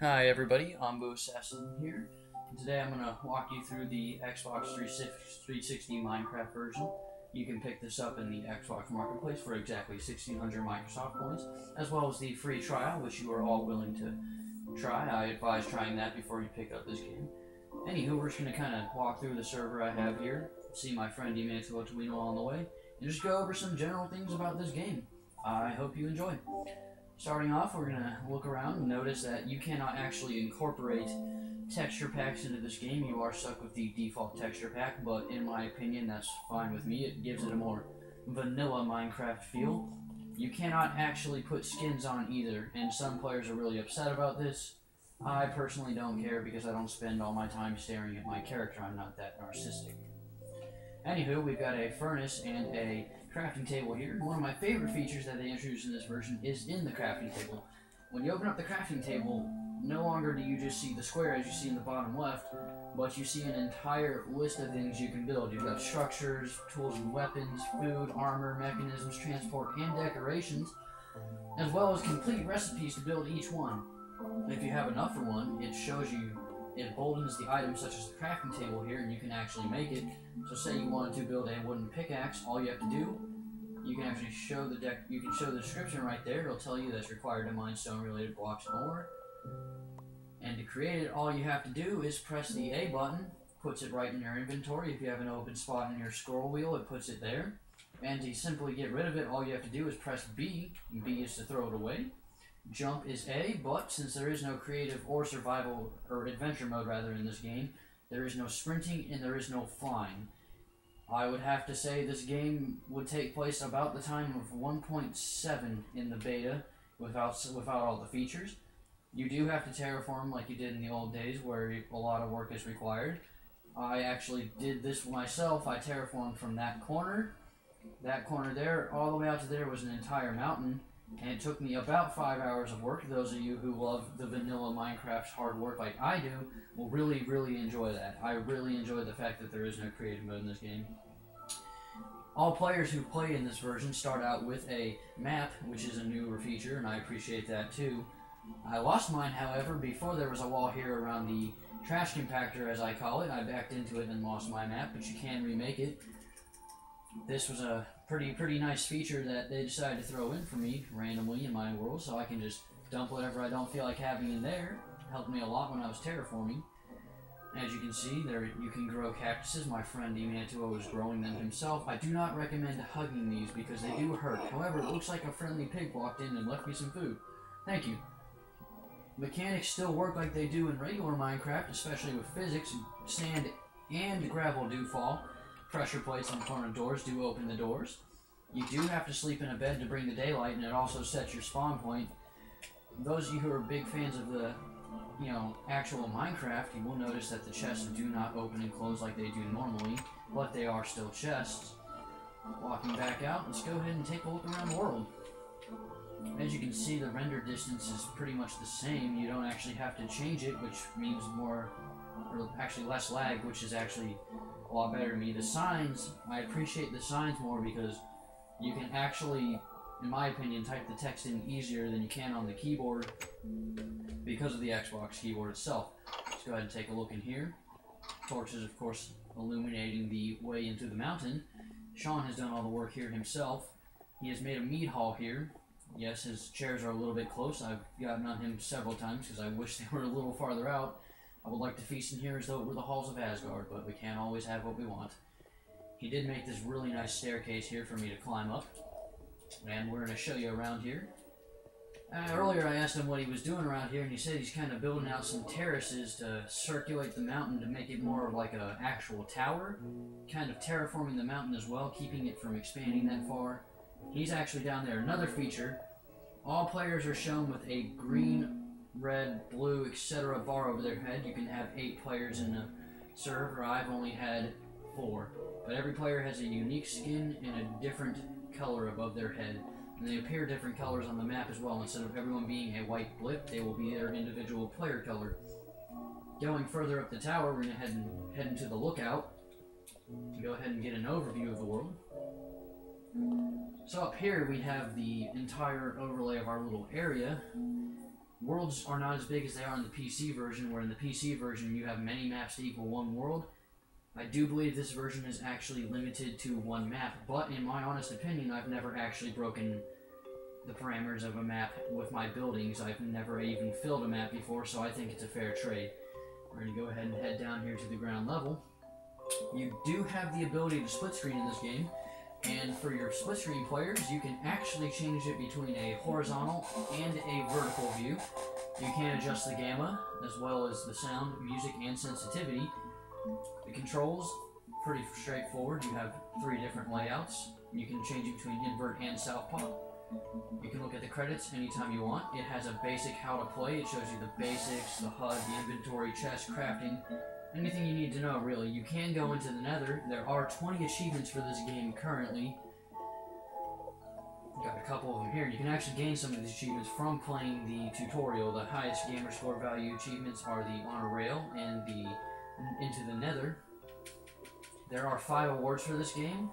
Hi everybody, Anbuasassin here. Today I'm going to walk you through the Xbox 360 Minecraft version. You can pick this up in the Xbox Marketplace for exactly 1,600 Microsoft points, as well as the free trial, which you are all willing to try. I advise trying that before you pick up this game. Anywho, we're just going to kind of walk through the server I have here, see my friend Emantuohtiweno on the way, and just go over some general things about this game. I hope you enjoy. Starting off, we're going to look around and notice that you cannot actually incorporate texture packs into this game. You are stuck with the default texture pack, but in my opinion, that's fine with me. It gives it a more vanilla Minecraft feel. You cannot actually put skins on either, and some players are really upset about this. I personally don't care because I don't spend all my time staring at my character. I'm not that narcissistic. Anywho, we've got a furnace and a crafting table here. One of my favorite features that they introduced in this version is in the crafting table. When you open up the crafting table, no longer do you just see the square as you see in the bottom left, but you see an entire list of things you can build. You've got structures, tools and weapons, food, armor, mechanisms, transport, and decorations, as well as complete recipes to build each one. If you have enough for one, it shows you, it boldens the items such as the crafting table here, and you can actually make it. So say you wanted to build a wooden pickaxe, all you have to do, you can actually show the description right there. It'll tell you that's required to mine stone related blocks and ore. And to create it, all you have to do is press the A button, puts it right in your inventory. If you have an open spot in your scroll wheel, it puts it there. And to simply get rid of it, all you have to do is press B. B is to throw it away. Jump is A, but since there is no creative or survival, or adventure mode rather, in this game, there is no sprinting and there is no flying. I would have to say this game would take place about the time of 1.7 in the beta without all the features. You do have to terraform like you did in the old days where a lot of work is required. I actually did this myself. I terraformed from that corner there, all the way out to there was an entire mountain. And it took me about 5 hours of work. Those of you who love the vanilla Minecraft's hard work like I do will really, really enjoy that. I really enjoy the fact that there is no creative mode in this game. All players who play in this version start out with a map, which is a newer feature, and I appreciate that too. I lost mine, however, before there was a wall here around the trash compactor, as I call it. I backed into it and lost my map, but you can remake it. This was a pretty nice feature that they decided to throw in for me randomly in my world, so I can just dump whatever I don't feel like having in there. It helped me a lot when I was terraforming. As you can see, there you can grow cactuses. My friend Emantuo is growing them himself. I do not recommend hugging these because they do hurt. However, it looks like a friendly pig walked in and left me some food. Thank you. Mechanics still work like they do in regular Minecraft, especially with physics. Sand and gravel do fall. Pressure plates on corner doors do open the doors. You do have to sleep in a bed to bring the daylight, and it also sets your spawn point. Those of you who are big fans of the, actual Minecraft, you will notice that the chests do not open and close like they do normally, but they are still chests. Walking back out, let's go ahead and take a look around the world. As you can see, the render distance is pretty much the same. You don't actually have to change it, which means more, or actually less lag, which is actually a lot better to me. The signs, I appreciate the signs more because you can actually, in my opinion, type the text in easier than you can on the keyboard because of the Xbox keyboard itself. Let's go ahead and take a look in here. Torches, of course, illuminating the way into the mountain. Sean has done all the work here himself. He has made a mead hall here. Yes, his chairs are a little bit close. I've gotten on him several times because I wish they were a little farther out. I would like to feast in here as though it were the halls of Asgard, but we can't always have what we want. He did make this really nice staircase here for me to climb up, and we're going to show you around here. Earlier I asked him what he was doing around here, and he said he's kind of building out some terraces to circulate the mountain to make it more of like an actual tower, kind of terraforming the mountain as well, keeping it from expanding that far. He's actually down there. Another feature, all players are shown with a green, red, blue, etc. bar over their head. You can have 8 players in a server. I've only had 4. But every player has a unique skin and a different color above their head. And they appear different colors on the map as well. Instead of everyone being a white blip, they will be their individual player color. Going further up the tower, we're going to head into the lookout. Go ahead and get an overview of the world. So up here we have the entire overlay of our little area. worlds are not as big as they are in the PC version, where in the PC version you have many maps to equal one world. I do believe this version is actually limited to one map, but in my honest opinion, I've never actually broken the parameters of a map with my buildings. I've never even filled a map before, so I think it's a fair trade. We're going to go ahead and head down here to the ground level. You do have the ability to split screen in this game, and for your split screen players, you can actually change it between a horizontal and a vertical view. You can adjust the gamma, as well as the sound, music, and sensitivity. The controls, pretty straightforward. You have 3 different layouts. You can change it between invert and southpaw. You can look at the credits anytime you want. It has a basic how to play. It shows you the basics, the HUD, the inventory, chest, crafting, anything you need to know, really. You can go into the nether. There are 20 achievements for this game currently. Got a couple of them here. You can actually gain some of these achievements from playing the tutorial. The highest gamer score value achievements are the Honor Rail and the Into the Nether. There are 5 awards for this game.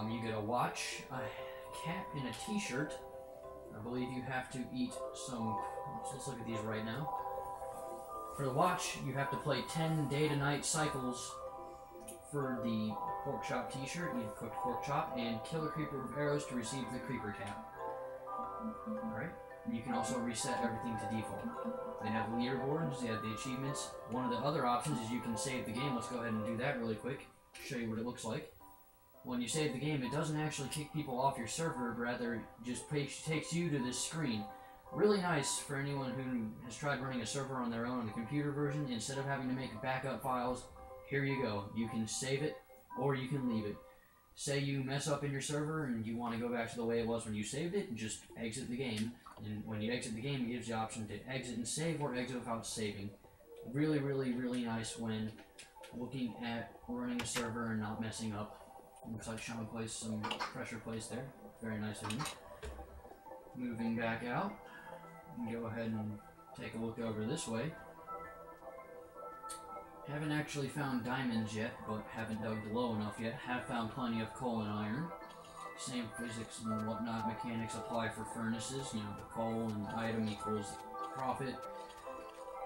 You get a watch, a cap, and a t-shirt. I believe you have to eat some... Let's look at these right now. For the watch, you have to play 10 day to night cycles. For the pork chop t-shirt, you cooked pork chop, and kill a creeper with arrows to receive the creeper cap. Alright. You can also reset everything to default. They have the leaderboards, they have the achievements. One of the other options is you can save the game. Let's go ahead and do that really quick. Show you what it looks like. When you save the game, it doesn't actually kick people off your server, rather it just takes you to this screen. Really nice for anyone who has tried running a server on their own on the computer version. Instead of having to make backup files, here you go. You can save it, or you can leave it. Say you mess up in your server and you want to go back to the way it was when you saved it, just exit the game. And when you exit the game, it gives you the option to exit and save, or exit without saving. Really, really, really nice when looking at running a server and not messing up. Looks like Sean placed some pressure plates there. Very nice of him. Moving back out. Go ahead and take a look over this way. Haven't actually found diamonds yet, but haven't dug low enough yet. Have found plenty of coal and iron. Same physics and whatnot mechanics apply for furnaces. You know, the coal and item equals profit.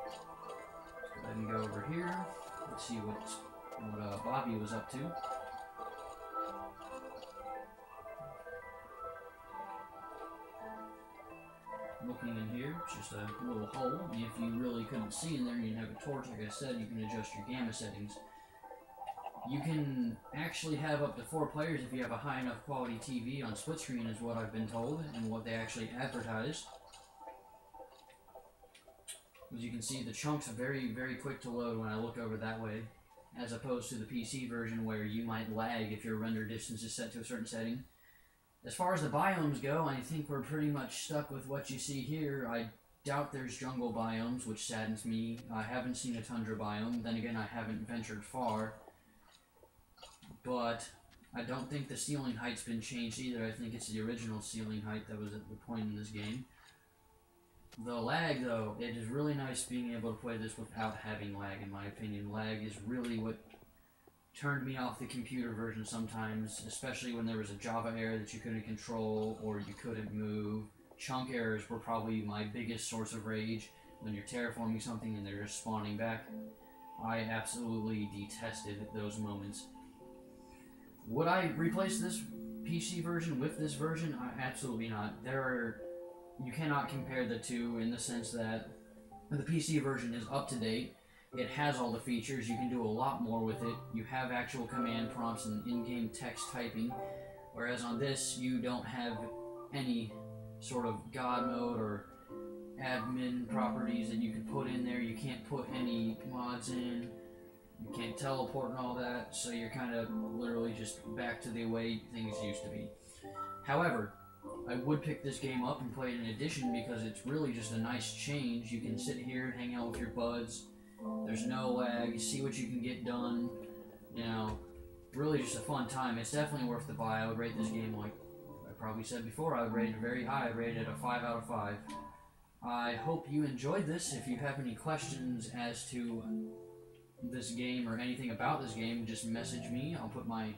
Let's go ahead and go over here. Let's see what Bobby was up to. Looking in here, it's just a little hole. If you really couldn't see in there and you have a torch, like I said, you can adjust your gamma settings. You can actually have up to 4 players if you have a high enough quality TV on split screen, is what I've been told, and what they actually advertise. As you can see, the chunks are very, very quick to load when I look over that way, as opposed to the PC version where you might lag if your render distance is set to a certain setting. As far as the biomes go, I think we're pretty much stuck with what you see here. I doubt there's jungle biomes, which saddens me. I haven't seen a tundra biome. Then again, I haven't ventured far. But I don't think the ceiling height's been changed either. I think it's the original ceiling height that was at the point in this game. The lag, though, it is really nice being able to play this without having lag, in my opinion. Lag is really what turned me off the computer version sometimes, especially when there was a Java error that you couldn't control or you couldn't move. Chunk errors were probably my biggest source of rage when you're terraforming something and they're just spawning back. I absolutely detested those moments. Would I replace this PC version with this version? Absolutely not. You cannot compare the two in the sense that the PC version is up to date. It has all the features. You can do a lot more with it. You have actual command prompts and in-game text typing, whereas on this, you don't have any sort of God mode or admin properties that you can put in there. You can't put any mods in. You can't teleport and all that, so you're kind of literally just back to the way things used to be. However, I would pick this game up and play it in addition because it's really just a nice change. You can sit here and hang out with your buds. There's no lag. You see what you can get done. You know, really just a fun time. It's definitely worth the buy. I would rate this game, like I probably said before, I would rate it very high. I rated it a 5 out of 5. I hope you enjoyed this. If you have any questions as to this game or anything about this game, just message me. I'll put my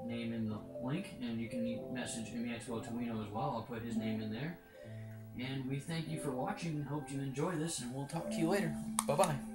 name in the link, and you can message Anbuasassin19 as well. I'll put his name in there. And we thank you for watching. Hope you enjoy this, and we'll talk to you later. Bye-bye.